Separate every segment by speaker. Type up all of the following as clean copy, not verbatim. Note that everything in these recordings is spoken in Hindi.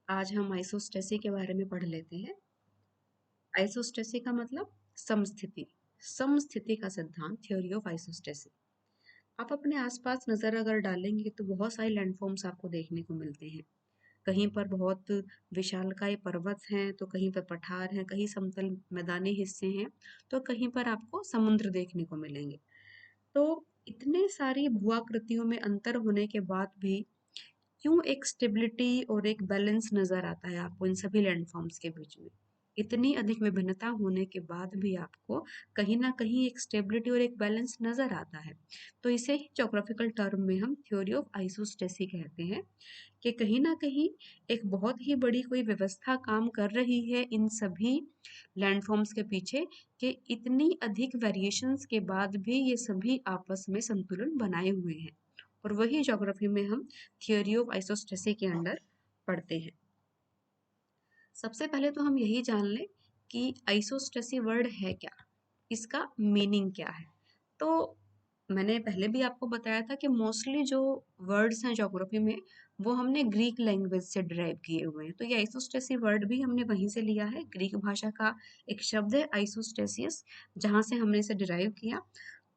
Speaker 1: आज हम आइसोस्टेसी के बारे में पढ़ लेते हैं। आइसोस्टेसी का मतलब समस्थिति, समस्थिति का सिद्धांत, थ्योरी ऑफ आइसोस्टेसी। आप अपने आसपास नजर अगर डालेंगे तो बहुत सारे लैंडफॉर्म्स आपको देखने को मिलते हैं। कहीं पर बहुत विशालकाय पर्वत हैं, तो कहीं पर पठार हैं, कहीं समतल मैदानी हिस्से हैं, तो कहीं पर आपको समुद्र देखने को मिलेंगे। तो इतने सारी भूआकृतियों में अंतर होने के बाद भी क्यों एक स्टेबिलिटी और एक बैलेंस नजर आता है आपको इन सभी लैंडफॉर्म्स के बीच में? इतनी अधिक विभिन्नता होने के बाद भी आपको कहीं ना कहीं एक स्टेबिलिटी और एक बैलेंस नजर आता है। तो इसे ही ज्योग्राफिकल टर्म में हम थ्योरी ऑफ आइसोस्टेसी कहते हैं कि कहीं ना कहीं एक बहुत ही बड़ी कोई व्यवस्था काम कर रही है इन सभी लैंडफॉर्म्स के पीछे, कि इतनी अधिक वेरिएशंस के बाद भी ये सभी आपस में संतुलन बनाए हुए हैं। और वही ज्योग्राफी में हम थियोरी ऑफ आइसोस्टेसी के अंडर पढ़ते हैं। सबसे पहले तो हम यही जान लें कि आइसोस्टेसी वर्ड है क्या, इसका मीनिंग क्या है। तो मैंने पहले भी आपको बताया था कि मोस्टली जो वर्ड्स हैं ज्योग्राफी में वो हमने ग्रीक लैंग्वेज से डिराइव किए हुए हैं। तो ये आइसोस्टेसी वर्ड भी हमने वहीं से लिया है, ग्रीक भाषा का एक शब्द है आइसोस्टेसियस, जहां से हमने इसे डिराइव किया।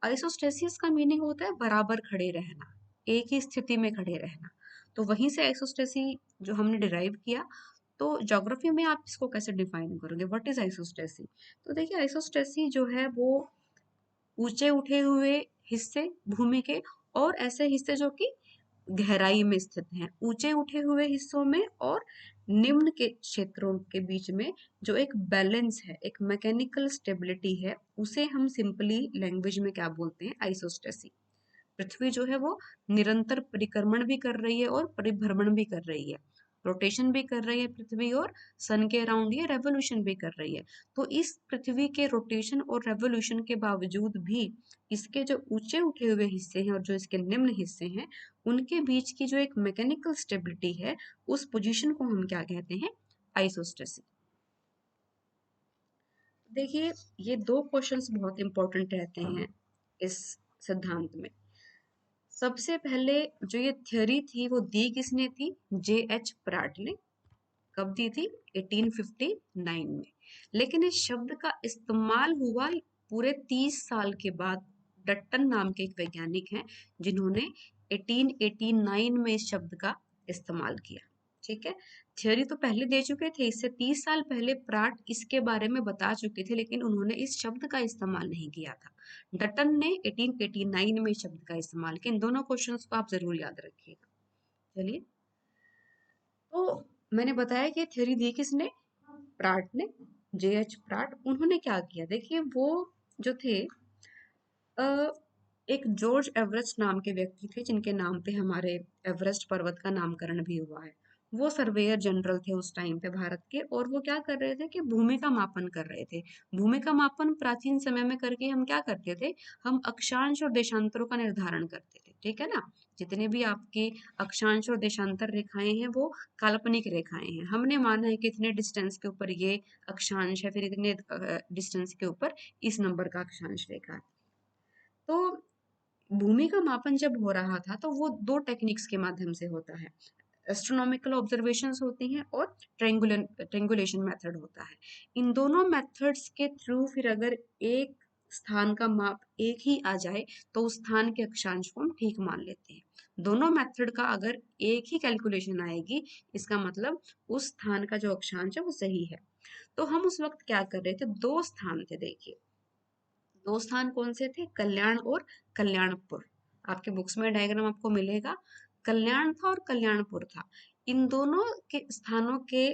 Speaker 1: आइसोस्टेसिस का मीनिंग होता है बराबर खड़े रहना, एक ही स्थिति में खड़े रहना। तो वहीं से आइसोस्टेसी जो हमने डिराइव किया। तो ज्योग्राफी में आप इसको कैसे डिफाइन करोगे, व्हाट इज आइसोस्टेसी? तो देखिए, आइसोस्टेसी जो है वो ऊंचे उठे हुए हिस्से भूमि के और ऐसे हिस्से जो कि गहराई में स्थित हैं, ऊंचे उठे हुए हिस्सों में और निम्न के क्षेत्रों के बीच में जो एक बैलेंस है, एक मैकेनिकल स्टेबिलिटी है, उसे हम सिंपली लैंग्वेज में क्या बोलते हैं? आइसोस्टेसी। पृथ्वी जो है वो निरंतर परिक्रमण भी कर रही है और परिभ्रमण भी कर रही है, रोटेशन भी कर रही है पृथ्वी, और सन के अराउंड ये रेवोल्यूशन भी कर रही है। तो इस पृथ्वी के रोटेशन और रेवोल्यूशन के बावजूद भी इसके जो ऊंचे उठे हुए हिस्से हैं और जो इसके निम्न हिस्से हैं, उनके बीच की जो एक मैकेनिकल स्टेबिलिटी है, उस पोजीशन को हम क्या कहते हैं? आइसोस्टेसी। देखिए, ये दो क्वेश्चंस बहुत इंपॉर्टेंट रहते हैं इस सिद्धांत में। सबसे पहले जो ये थ्योरी थी वो दी किसने थी? जे एच प्राट ने। कब दी थी? 1859 में। लेकिन इस शब्द का इस्तेमाल हुआ पूरे 30 साल के बाद। डट्टन नाम के एक वैज्ञानिक हैं जिन्होंने 1889 में इस शब्द का इस्तेमाल किया। ठीक है, थ्योरी तो पहले दे चुके थे, इससे 30 साल पहले प्राट इसके बारे में बता चुके थे, लेकिन उन्होंने इस शब्द का इस्तेमाल नहीं किया था। डटन ने 1889 में इस शब्द का इस्तेमाल किया। इन दोनों क्वेश्चंस को आप जरूर याद रखिएगा। चलिए, तो मैंने बताया कि थ्योरी दी किसने? प्राट ने, जे एच प्राट। उन्होंने क्या किया? देखिए, वो जो थे अ, एक जॉर्ज एवरेस्ट नाम के व्यक्ति थे जिनके नाम पे हमारे एवरेस्ट पर्वत का नामकरण भी हुआ है। वो सर्वेयर जनरल थे उस टाइम पे भारत के, और वो क्या कर रहे थे कि भूमि का मापन कर रहे थे। भूमि का मापन प्राचीन समय में करके हम क्या करते थे? हम अक्षांश और देशांतरों का निर्धारण करते थे, ठीक है ना। जितने भी आपके अक्षांश और देशांतर रेखाएं हैं वो काल्पनिक रेखाएं हैं। हमने माना है कि इतने डिस्टेंस के ऊपर ये अक्षांश है, फिर इतने डिस्टेंस के ऊपर इस नंबर का अक्षांश रेखा है। तो भूमि का मापन जब हो रहा था तो वो दो टेक्निक्स के माध्यम से होता है। एस्ट्रोनॉमिकल ऑब्जर्वेशंस होती हैं और ट्रेंगुलेशन मेथड होता है। इन दोनों मेथड्स के थ्रू फिर अगर एक स्थान का माप एक ही आ जाए तो उस स्थान के अक्षांश को हम ठीक मान लेते हैं। दोनों मेथड का अगर एक ही कैलकुलेशन आएगी, इसका मतलब उस स्थान का जो अक्षांश है वो सही है। तो हम उस वक्त क्या कर रहे थे? दो स्थान थे, देखिए। दो स्थान कौन से थे? कल्याण और कल्याणपुर। आपके बुक्स में डायग्राम आपको मिलेगा। कल्याण था और कल्याणपुर था। इन दोनों के स्थानों के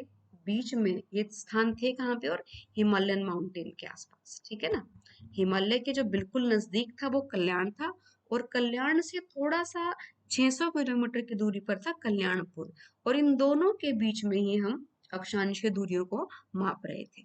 Speaker 1: बीच में ये स्थान थे कहाँ पे? और हिमालयन माउंटेन के आसपास, ठीक है ना। हिमालय के जो बिल्कुल नजदीक था वो कल्याण था, और कल्याण से थोड़ा सा 600 किलोमीटर की दूरी पर था कल्याणपुर। और इन दोनों के बीच में ही हम अक्षांशीय दूरियों को माप रहे थे।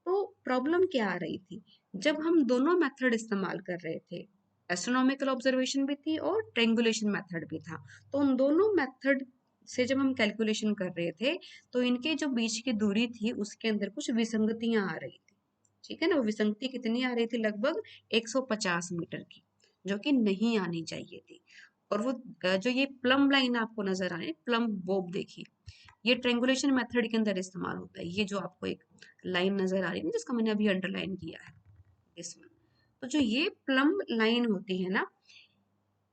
Speaker 1: तो प्रॉब्लम क्या आ रही थी? जब हम दोनों मेथड इस्तेमाल कर रहे थे, एस्ट्रोनॉमिकल ऑब्जर्वेशन भी थी और ट्रेंगुलेशन मेथड भी था, तो उन दोनों मेथड से जब हम कैलकुलेशन कर रहे थे तो इनके जो बीच की दूरी थी उसके अंदर कुछ विसंगतियां आ रही थी। ठीक है ना। वो विसंगति कितनी आ रही थी? लगभग 150 मीटर की, जो कि नहीं आनी चाहिए थी। और वो जो ये प्लम लाइन आपको नजर आए, प्लम बोब देखिए, ये ट्रेंगुलेशन मेथड के अंदर इस्तेमाल होता है। ये जो आपको एक लाइन नजर आ रही है ना, जिसको मैंने अभी अंडरलाइन किया है, दिस वन। तो जो ये प्लम लाइन होती है ना,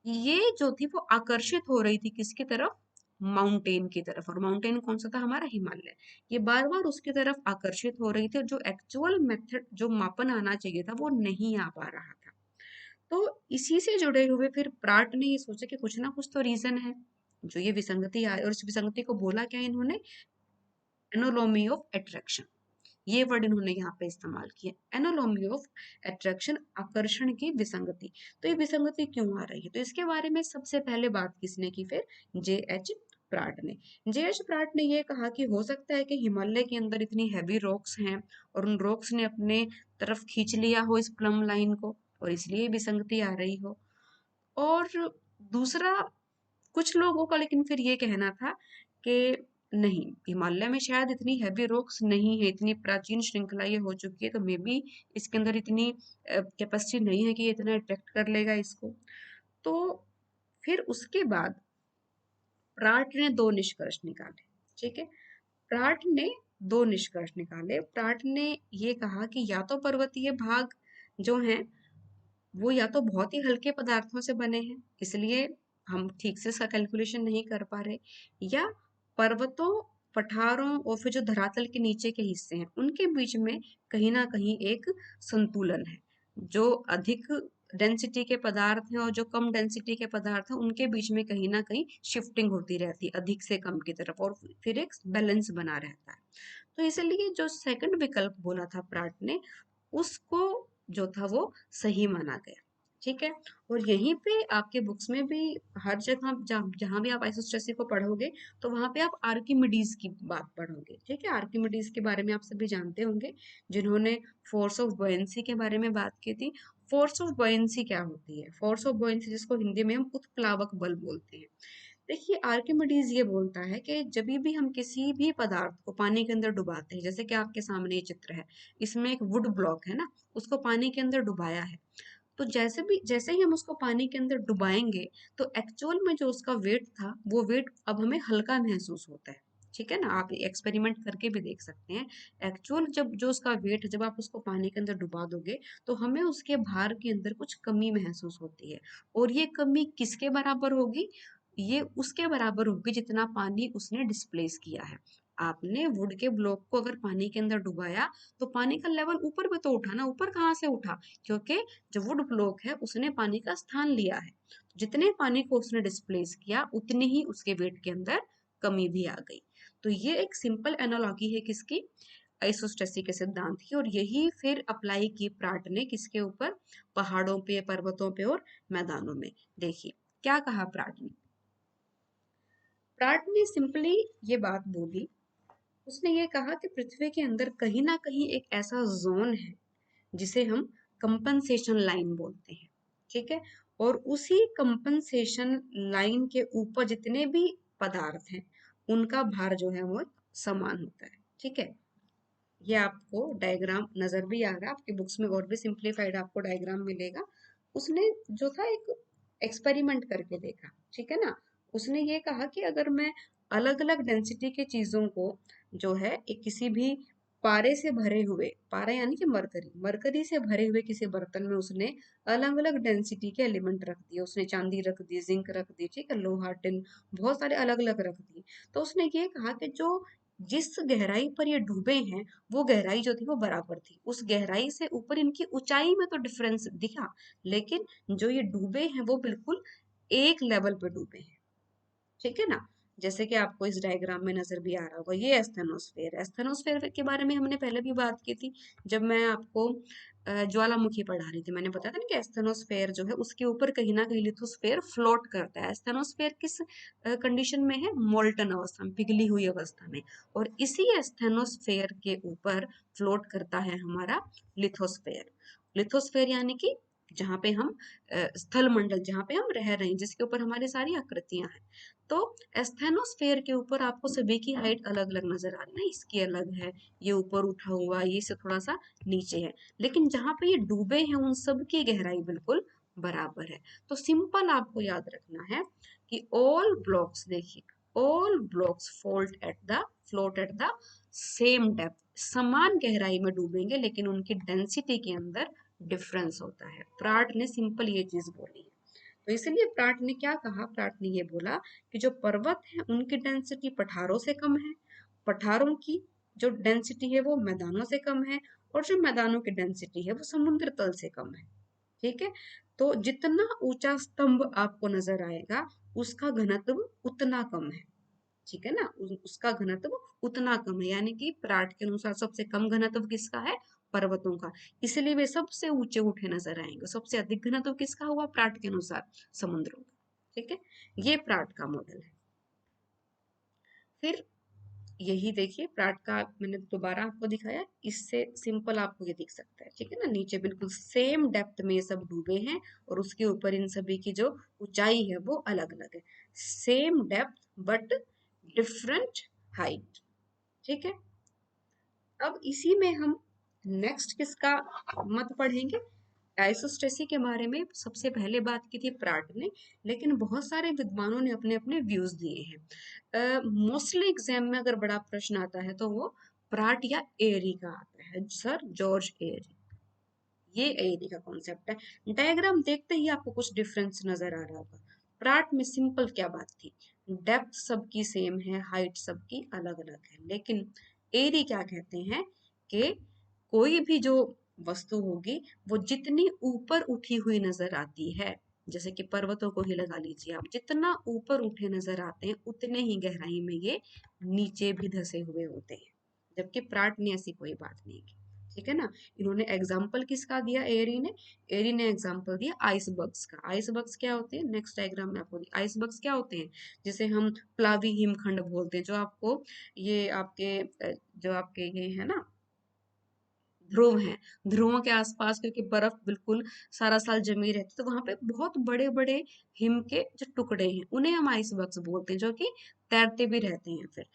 Speaker 1: ये जो थी वो आकर्षित हो रही थी किसकी तरफ? माउंटेन की तरफ। और माउंटेन कौन सा था? हमारा हिमालय। ये बार बार उसकी तरफ आकर्षित हो रही थी, और जो एक्चुअल मेथड जो मापन आना चाहिए था वो नहीं आ पा रहा था। तो इसी से जुड़े हुए फिर प्राट ने ये सोचा कि कुछ ना कुछ तो रीजन है जो ये विसंगति आई, और इस विसंगति को बोला क्या इन्होंने? एनोलॉमी ऑफ अट्रैक्शन। ये वर्ड इन्होंने यहाँ पे इस्तेमाल किया, एनोलॉमी ऑफ अट्रैक्शन, आकर्षण की विसंगति। तो ये विसंगति क्यों आ रही है? तो इसके बारे में सबसे पहले बात किसने की फिर? जे एच प्राट ने। जे एच प्राट ने ये कहा कि हो सकता है कि हिमालय के अंदर इतनी हैवी रॉक्स हैं और उन रॉक्स ने अपने तरफ खींच लिया हो इस प्लम लाइन को, और इसलिए विसंगति आ रही हो। और दूसरा, कुछ लोगों का लेकिन फिर ये कहना था कि नहीं, हिमालय में शायद इतनी हैवी रॉक्स नहीं है, इतनी प्राचीन श्रृंखला ये हो चुकी है, तो मे बी इसके अंदर इतनी कैपेसिटी नहीं है कि ये इतना अट्रैक्ट कर लेगा इसको। तो फिर उसके बाद प्राट ने दो निष्कर्ष निकाले। ठीक है, प्राट ने दो निष्कर्ष निकाले। प्राट ने ये कहा कि या तो पर्वतीय भाग जो हैं वो या तो बहुत ही हल्के पदार्थों से बने हैं, इसलिए हम ठीक से इसका कैलकुलेशन नहीं कर पा रहे, या पर्वतों, पठारों और फिर जो धरातल के नीचे के हिस्से हैं उनके बीच में कहीं ना कहीं एक संतुलन है। जो अधिक डेंसिटी के पदार्थ हैं और जो कम डेंसिटी के पदार्थ हैं उनके बीच में कहीं ना कहीं शिफ्टिंग होती रहती है अधिक से कम की तरफ, और फिर एक बैलेंस बना रहता है। तो इसलिए जो सेकंड विकल्प बोला था प्राट ने, उसको जो था वो सही माना गया। ठीक है, और यहीं पे आपके बुक्स में भी हर जगह जहां भी आप आइसोस्टेसिस को पढ़ोगे तो वहां पे आप आर्किमिडीज की बात पढ़ोगे। ठीक है, आर्किमिडीज के बारे में आप सभी जानते होंगे, जिन्होंने फोर्स ऑफ बॉयंसी के बारे में बात की थी। फोर्स ऑफ बॉयंसी क्या होती है? फोर्स ऑफ बॉयंसी, जिसको हिंदी में हम उत्प्लावक बल बोलते हैं। देखिए, आर्किमिडीज ये बोलता है कि जब भी हम किसी भी पदार्थ को पानी के अंदर डुबाते हैं, जैसे कि आपके सामने ये चित्र है, इसमें एक वुड ब्लॉक है ना, उसको पानी के अंदर डुबाया है। तो जैसे ही हम उसको पानी के अंदर डुबाएंगे तो एक्चुअल में जो उसका वेट था वो वेट अब हमें हल्का महसूस होता है। ठीक है ना, आप एक्सपेरिमेंट करके भी देख सकते हैं। एक्चुअल जब जो उसका वेट, जब आप उसको पानी के अंदर डुबा दोगे तो हमें उसके भार के अंदर कुछ कमी महसूस होती है, और ये कमी किसके बराबर होगी? ये उसके बराबर होगी जितना पानी उसने डिस्प्लेस किया है। आपने वुड के ब्लॉक को अगर पानी के अंदर डुबाया तो पानी का लेवल ऊपर भी तो उठा ना, ऊपर कहाँ से उठा? क्योंकि जो वुड ब्लॉक है उसने पानी का स्थान लिया है। जितने पानी को उसने डिस्प्लेस किया उतनी ही उसके वेट के अंदर कमी भी आ गई। तो ये एक सिंपल एनालॉजी है किसकी? आइसोस्टेसी के सिद्धांत की। और यही फिर अप्लाई की प्राट ने किसके ऊपर? पहाड़ों पे, पर्वतों पे और मैदानों में। देखिए क्या कहा प्राट ने। प्राट ने सिंपली ये बात बोली, उसने ये कहा कि पृथ्वी के अंदर कहीं ना कहीं एक ऐसा जोन है जिसे हम कंपनसेशन लाइन बोलते हैं। ठीक है, और उसी कंपनसेशन लाइन के ऊपर जितने भी पदार्थ हैं उनका भार जो है वो समान होता है। ठीक है, ये आपको डायग्राम नजर भी आ रहा है आपकी बुक्स में, और भी सिंप्लीफाइड आपको डायग्राम मिलेगा। उसने जो था एक एक्सपेरिमेंट करके देखा। ठीक है ना, उसने ये कहा कि अगर मैं अलग अलग डेंसिटी के चीजों को जो है एक किसी भी पारे से भरे हुए, पारा यानी कि मरकरी, मरकरी से भरे हुए किसी बर्तन में उसने अलग अलग डेंसिटी के एलिमेंट रख दिए। उसने चांदी रख दी, जिंक रख दी, ठीक है, लोहा, टिन, बहुत सारे अलग अलग रख दिए। तो उसने ये कहा कि जो जिस गहराई पर ये डूबे हैं वो गहराई जो थी वो बराबर थी। उस गहराई से ऊपर इनकी ऊंचाई में तो डिफरेंस दिखा, लेकिन जो ये डूबे हैं वो बिल्कुल एक लेवल पे डूबे हैं। ठीक है ना, जैसे कि आपको इस डायग्राम में नजर भी आ रहा होगा, ये एस्थेनोस्फेयर है। एस्थेनोस्फेयर के बारे में हमने पहले भी बात की थी जब मैं आपको ज्वालामुखी पढ़ा रही थी। मैंने बताया था ना कि एस्थेनोस्फेयर जो है उसके ऊपर कहीं ना कहीं लिथोस्फेयर फ्लोट करता है। एस्थेनोस्फेयर किस कंडीशन में है? मोल्टन अवस्था में, पिघली हुई अवस्था में। और इसी एस्थेनोस्फेयर के ऊपर फ्लोट करता है हमारा लिथोस्फेयर। लिथोस्फेयर यानी कि जहाँ पे हम स्थल मंडल, जहाँ पे हम रह रहे हैं, जिसके ऊपर हमारी सारी आकृतियां हैं। तो एस्थेनोस्फेयर के ऊपर आपको सभी की हाइट अलग अलग नजर आ रही है। इसकी अलग है, ये ऊपर उठा हुआ, ये से थोड़ा सा नीचे है, लेकिन जहां पे ये डूबे हैं उन सब की गहराई बिल्कुल बराबर है। तो सिंपल आपको याद रखना है कि ऑल ब्लॉक्स, देखिए all blocks float at the same depth, समान गहराई में डूबेंगे लेकिन उनकी डेंसिटी के अंदर डिफरेंस होता है। प्राट ने सिंपल ये चीज बोली है। तो इसलिए प्राट ने क्या कहा, प्राट ने ये बोला कि जो पर्वत है उनकी डेंसिटी पठारों से कम है, पठारों की जो डेंसिटी है वो मैदानों से कम है, और जो मैदानों की डेंसिटी है वो समुद्र तल से कम है। ठीक है, तो जितना ऊंचा स्तंभ आपको नजर आएगा उसका घनत्व उतना कम है। ठीक है ना, उसका घनत्व उतना कम है, यानी कि प्राट के अनुसार सबसे कम घनत्व किसका है, पर्वतों का, इसलिए वे सबसे ऊंचे उठे नजर आएंगे। सबसे अधिक घनत्व किसका हुआ प्राट के अनुसार, समुद्रों का। ठीक है, ये प्राट का मॉडल है। फिर यही देखिए प्राट का मैंने दोबारा आपको दिखाया, इससे सिंपल आपको ये दिख सकता है। ठीक है ना, नीचे बिल्कुल सेम डेप्थ में ये सब डूबे हैं और उसके ऊपर इन सभी की जो ऊंचाई है वो अलग अलग है, same depth but different height. ठीक है, अब इसी में हम नेक्स्ट किसका मत पढ़ेंगे, आइसोस्टेसी के बारे में सबसे पहले बात की थी प्राट ने, लेकिन बहुत सारे विद्वानों ने अपने अपने व्यूज दिए हैं। मोस्टली एग्जाम में अगर बड़ा प्रश्न आता है तो वो प्राट या एरी का आता है, सर जॉर्ज एरी। ये एरी का कॉन्सेप्ट है। डायग्राम देखते ही आपको कुछ डिफरेंस नजर आ रहा होगा। प्राट में सिंपल क्या बात थी, डेप्थ सबकी सेम है, हाइट सबकी अलग अलग है, लेकिन एरी क्या कहते हैं कि कोई भी जो वस्तु होगी वो जितनी ऊपर उठी हुई नजर आती है, जैसे कि पर्वतों को ही लगा लीजिए आप, जितना ऊपर उठे नजर आते हैं उतने ही गहराई में ये नीचे भी धसे हुए होते हैं, जबकि प्राट ने ऐसी कोई बात नहीं की। ठीक है ना, इन्होंने एग्जाम्पल किसका दिया, एरी ने एग्जाम्पल दिया आइसबर्ग्स का। आइसबर्ग्स क्या होते हैं, नेक्स्ट डायग्राम में आपको आइसबर्ग्स क्या होते हैं, जिसे हम प्लावी हिमखंड बोलते हैं, जो आपको ये जो आपके ये है ना ध्रुव हैं, ध्रुवों के आसपास क्योंकि बर्फ बिल्कुल सारा साल जमी रहती है, तो वहां पे बहुत बड़े बड़े हिम के जो टुकड़े हैं उन्हें हम आइसबर्ग्स बोलते हैं, जो कि तैरते भी रहते हैं। फिर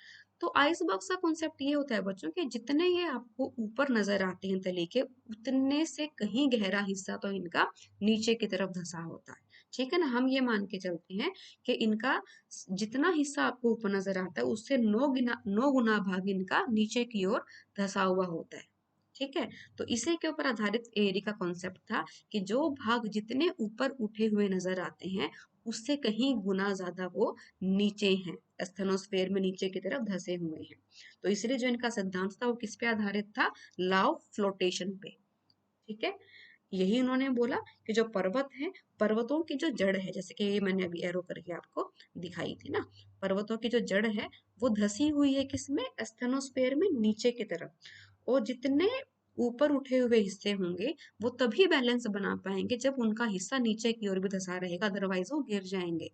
Speaker 1: तो आइसबर्ग्स का कॉन्सेप्ट ये होता है बच्चों कि जितने ये आपको ऊपर नजर आते हैं तले के, उतने से कहीं गहरा हिस्सा तो इनका नीचे की तरफ धंसा होता है। ठीक है ना, हम ये मान के चलते हैं कि इनका जितना हिस्सा आपको ऊपर नजर आता है उससे 9 गुना भाग इनका नीचे की ओर धंसा हुआ होता है। ठीक है, तो इसी के ऊपर आधारित एरी का कॉन्सेप्ट था कि जो भाग जितने ऊपर उठे हुए नजर आते हैं उससे कहीं गुना ज्यादा वो नीचे हैं, स्थेनोस्फेयर में नीचे की तरफ धसे हुए हैं। तो इसलिए जो इनका सिद्धांत था वो किस पे आधारित था, लॉ ऑफ फ्लोटेशन पे। ठीक है, यही उन्होंने बोला कि जो पर्वत है, पर्वतों की जो जड़ है, जैसे कि ये मैंने अभी एरो करके आपको दिखाई थी ना, पर्वतों की जो जड़ है वो धसी हुई है किसमें, स्थेनोस्फेयर में नीचे की तरफ, और जितने ऊपर उठे हुए हिस्से होंगे वो तभी बैलेंस बना पाएंगे जब उनका हिस्सा नीचे की ओर भी धसा रहेगा, अदरवाइज वो गिर जाएंगे।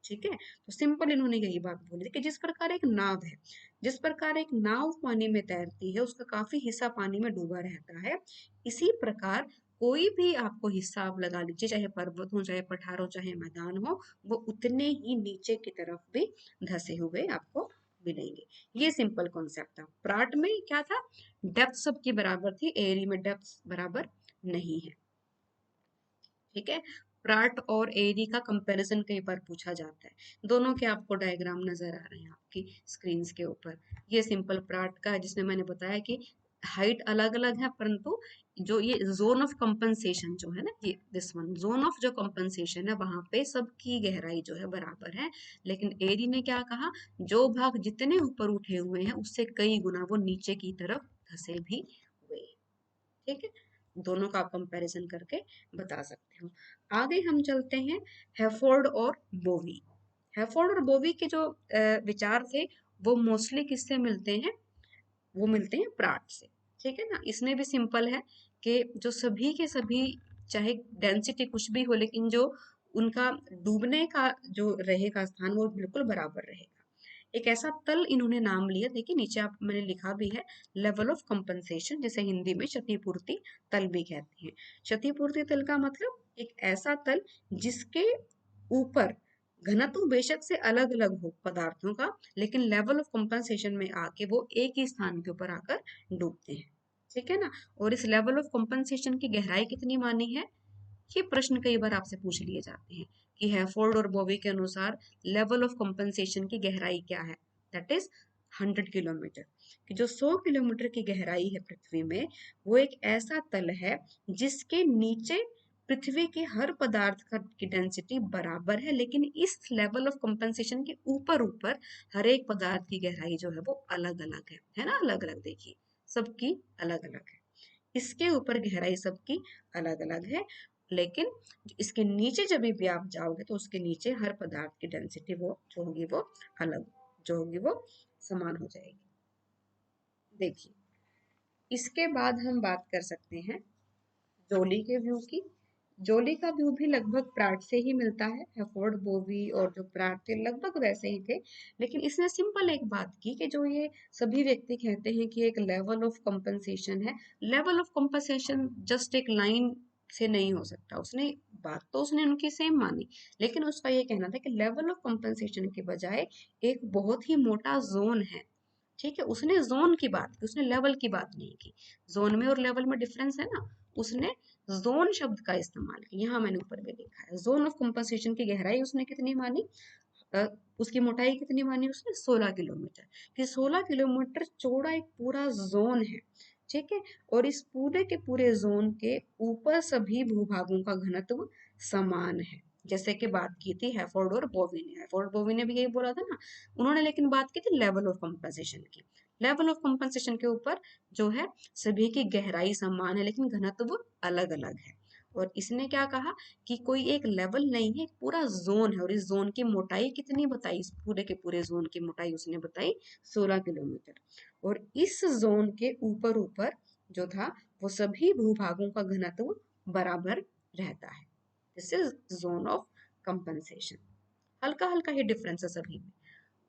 Speaker 1: ठीक है, तो सिंपल इन्होंने यही बात बोली कि जिस प्रकार एक नाव है, जिस प्रकार एक नाव पानी में तैरती है उसका काफी हिस्सा पानी में डूबा रहता है, इसी प्रकार कोई भी आपको हिस्सा आप लगा लीजिए, चाहे पर्वत हो, चाहे पठार हो, चाहे मैदान हो, वो उतने ही नीचे की तरफ भी धसे हुए आपको मिलेंगे। ये सिंपल कॉन्सेप्ट था। प्राट में क्या था, डेप्थ सबकी बराबर थी, एरी में डेप्थ बराबर नहीं है। ठीक है, प्राट और एरी का कंपैरिजन कई बार पूछा जाता है। दोनों के आपको डायग्राम नजर आ रहे हैं आपकी स्क्रीन के ऊपर। ये सिंपल प्राट का है जिसमें मैंने बताया कि हाइट अलग अलग है, परंतु जो ये जोन ऑफ कंपनसेशन जो है ना, ये दिस वन जोन ऑफ जो कंपनसेशन है वहां पे सबकी गहराई जो है बराबर है। लेकिन एरी ने क्या कहा, जो भाग जितने ऊपर उठे हुए हैं उससे कई गुना वो नीचे की तरफ धसे भी हुए। ठीक है, दोनों का कंपैरिजन करके बता सकते हो। आगे हम चलते हैं हेफोर्ड और बोवी। हेफोर्ड और बोवी के जो विचार थे वो मोस्टली किससे मिलते हैं, वो मिलते हैं प्राट से। ठीक है ना, इसमें भी सिंपल है कि जो सभी के सभी, चाहे डेंसिटी कुछ भी हो, लेकिन जो उनका डूबने का जो रहेगा स्थान वो बिल्कुल बराबर रहेगा। एक ऐसा तल इन्होंने नाम लिया, देखिए नीचे आप मैंने लिखा भी है, लेवल ऑफ कंपनसेशन, जिसे हिंदी में क्षतिपूर्ति तल भी कहते हैं। क्षतिपूर्ति तल का मतलब एक ऐसा तल जिसके ऊपर घनत्व बेशक से अलग अलग हो पदार्थों का, लेकिन लेवल ऑफ कंपनसेशन में आके वो एक ही स्थान के ऊपर आकर डूबते हैं। ठीक है ना, और इस लेवल ऑफ कंपनसेशन की गहराई कितनी मानी है, ये प्रश्न कई बार आपसे पूछ लिए जाते हैं कि हैफोर्ड और बोवी के अनुसार लेवल ऑफ कंपनसेशन की गहराई क्या है, दैट इज 100 किलोमीटर। कि जो 100 किलोमीटर की गहराई है पृथ्वी में, वो एक ऐसा तल है जिसके नीचे पृथ्वी के हर पदार्थ की डेंसिटी बराबर है, लेकिन इस लेवल ऑफ कंपनसेशन के ऊपर ऊपर हर एक पदार्थ की गहराई जो है वो अलग अलग है ना, अलग अलग, देखिए सबकी अलग अलग है। इसके ऊपर गहराई सबकी अलग अलग है, लेकिन इसके नीचे जब भी आप जाओगे तो उसके नीचे हर पदार्थ की डेंसिटी वो जो होगी वो अलग, जो होगी वो समान हो जाएगी। देखिए, इसके बाद हम बात कर सकते हैं जोली के व्यू की। जोली का व्यू भी लगभग प्राट से ही मिलता है, हैफोर्ड, बोवी और जो प्राट थे लगभग वैसे ही थे, लेकिन इसने सिंपल एक बात की कि जो ये सभी व्यक्ति कहते हैं कि एक लेवल ऑफ कंपनसेशन है, लेवल ऑफ कंपनसेशन जस्ट एक लाइन से नहीं हो सकता। उसने बात तो उसने उनकी सेम मानी, लेकिन उसका ये कहना था कि लेवल ऑफ कंपनसेशन के बजाय एक बहुत ही मोटा जोन है। ठीक है, उसने जोन की बात की, उसने लेवल की बात नहीं की। जोन में और लेवल में डिफरेंस है ना, उसने जोन शब्द का इस्तेमाल किया। यहाँ मैंने ऊपर में लिखा है जोन ऑफ कंपनसेशन की गहराई उसने कितनी मानी, उसकी मोटाई कितनी मानी उसने, 16 किलोमीटर। कि 16 किलोमीटर चौड़ा एक पूरा जोन है, ठीक है, और इस पूरे के पूरे जोन के ऊपर सभी भूभागों का घनत्व समान है। जैसे कि बात की थी हैफोर्ड और बोवी ने, हैफोर्ड बोवी ने भी यही बोला था ना, उन्होंने लेकिन बात की थी लेवल ऑफ कंपनसेशन की। लेवल ऑफ कंपनसेशन के ऊपर जो है सभी की गहराई समान है, लेकिन घनत्व अलग अलग है। और इसने क्या कहा कि कोई एक लेवल नहीं है, एक पूरा जोन है, और इस जोन की मोटाई कितनी बताई, इस पूरे के पूरे जोन की मोटाई उसने बताई 16 किलोमीटर। और इस जोन के ऊपर ऊपर जो था वो सभी भूभागों का घनत्व बराबर रहता है। This is zone of compensation. हल्का हल्का ही डिफरेंस है सभी में।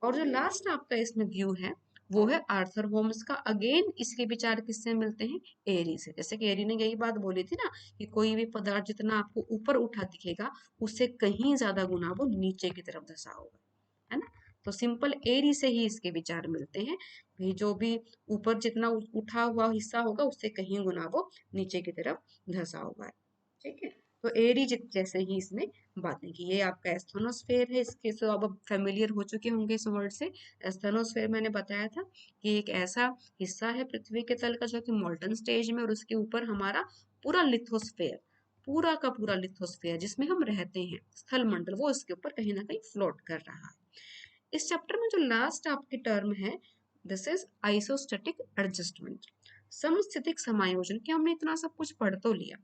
Speaker 1: और जो लास्ट आपका इसमें व्यू है वो है आर्थर होम्स का। अगेन इसके विचार किससे मिलते हैं, एरी से। जैसे कि एरी ने यही बात बोली थी ना कि कोई भी पदार्थ जितना आपको ऊपर उठा दिखेगा उससे कहीं ज्यादा गुना वो नीचे की तरफ धसा होगा, है ना। तो सिंपल एरी से ही इसके विचार मिलते हैं कि जो भी ऊपर जितना उठा हुआ हिस्सा होगा उससे कहीं गुना वो नीचे की तरफ धसा हुआ है, ठीक है। तो एरी जैसे ही इसने बातें की। ये आपका एस्थेनोस्फेयर है, इसके से अब फेमिलियर हो चुके होंगे इस वर्ड से। एस्थेनोस्फेयर मैंने बताया था कि एक ऐसा हिस्सा है पृथ्वी के तल का जो कि मोल्टन स्टेज में, और उसके ऊपर हमारा पूरा लिथोस्फेयर, पूरा का पूरा लिथोस्फेयर जिसमें हम रहते हैं, स्थल मंडल, वो इसके ऊपर कहीं ना कहीं फ्लोट कर रहा है। इस चैप्टर में जो लास्ट आपकी टर्म है दिस इज आइसोस्टैटिक एडजस्टमेंट, समस्थितिक समायोजन। कि हमने इतना सब कुछ पढ़ तो लिया,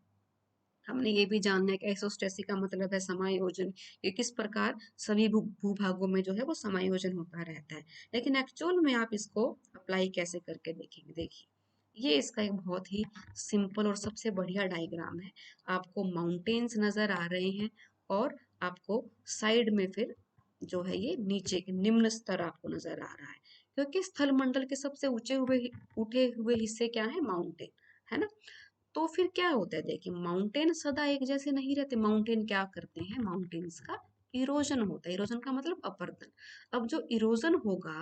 Speaker 1: हमने ये भी जानना है कि आइसोस्टेसी का मतलब है समायोजन, कि किस प्रकार सभी भूभागों में जो है वो समायोजन होता रहता है। लेकिन एक्चुअल में आप इसको अप्लाई कैसे करके देखेंगे, देखिए ये इसका एक बहुत ही सिंपल और सबसे बढ़िया डायग्राम है। आपको माउंटेन्स नजर आ रहे हैं और आपको साइड में फिर जो है ये नीचे के निम्न स्तर आपको नजर आ रहा है, क्योंकि स्थल मंडल के सबसे ऊंचे हुए उठे हुए हिस्से क्या है, माउंटेन, है ना। तो फिर क्या होता है, देखिए माउंटेन सदा एक जैसे नहीं रहते। माउंटेन क्या करते हैं, माउंटेन्स का इरोजन होता है। इरोजन का मतलब अपरदन। अब जो इरोजन होगा,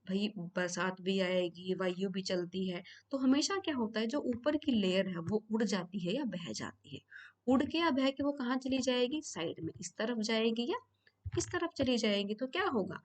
Speaker 1: भाई बरसात भी आएगी, वायु भी चलती है, तो हमेशा क्या होता है, जो ऊपर की लेयर है वो उड़ जाती है या बह जाती है। उड़ के या बह के वो कहाँ चली जाएगी, साइड में, इस तरफ जाएगी या इस तरफ चली जाएगी। तो क्या होगा,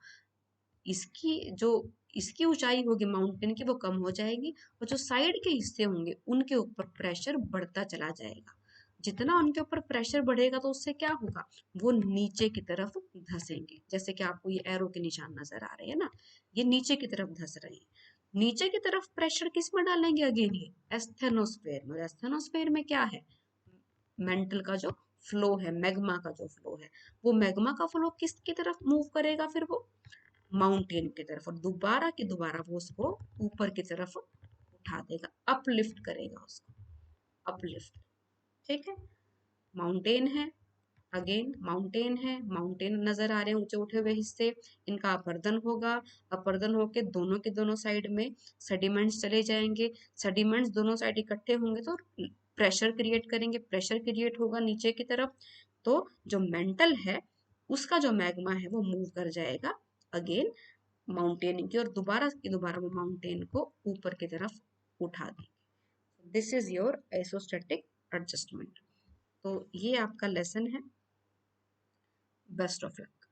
Speaker 1: इसकी जो इसकी ऊंचाई होगी माउंटेन की वो कम हो जाएगी, और जो साइड के हिस्से होंगे उनके ऊपर प्रेशर बढ़ता चला जाएगा। जितना उनके ऊपर प्रेशर बढ़ेगा तो उससे क्या होगा, वो नीचे की तरफ धसेंगे। जैसे कि आपको ये एरो के निशान नजर आ रहे हैं ना, ये नीचे की तरफ धस रहे हैं। नीचे की तरफ प्रेशर किस में डालेंगे, अगेन ये एस्थेनोस्फेयर में। एस्थेनोस्फेयर में क्या है, मेंटल का जो फ्लो है, मैग्मा का जो फ्लो है, वो मैग्मा का फ्लो किसकी तरफ मूव करेगा, फिर वो माउंटेन की तरफ, और दोबारा की दोबारा वो उसको ऊपर की तरफ उठा देगा, अपलिफ्ट करेगा उसको, अपलिफ्ट, ठीक है। माउंटेन है, अगेन माउंटेन है, माउंटेन नजर आ रहे हैं ऊंचे उठे हुए हिस्से, इनका अपर्दन होगा। अपर्दन होके दोनों के दोनों साइड में सेडिमेंट्स चले जाएंगे। सेडिमेंट्स दोनों साइड इकट्ठे होंगे तो प्रेशर क्रिएट करेंगे, प्रेशर क्रिएट होगा नीचे की तरफ। तो जो मेंटल है उसका जो मैग्मा है वो मूव कर जाएगा अगेन माउंटेन की, और दोबारा की दोबारा वो माउंटेन को ऊपर की तरफ उठा देंगे। This is your isostatic adjustment. तो ये आपका लेसन है। Best of luck.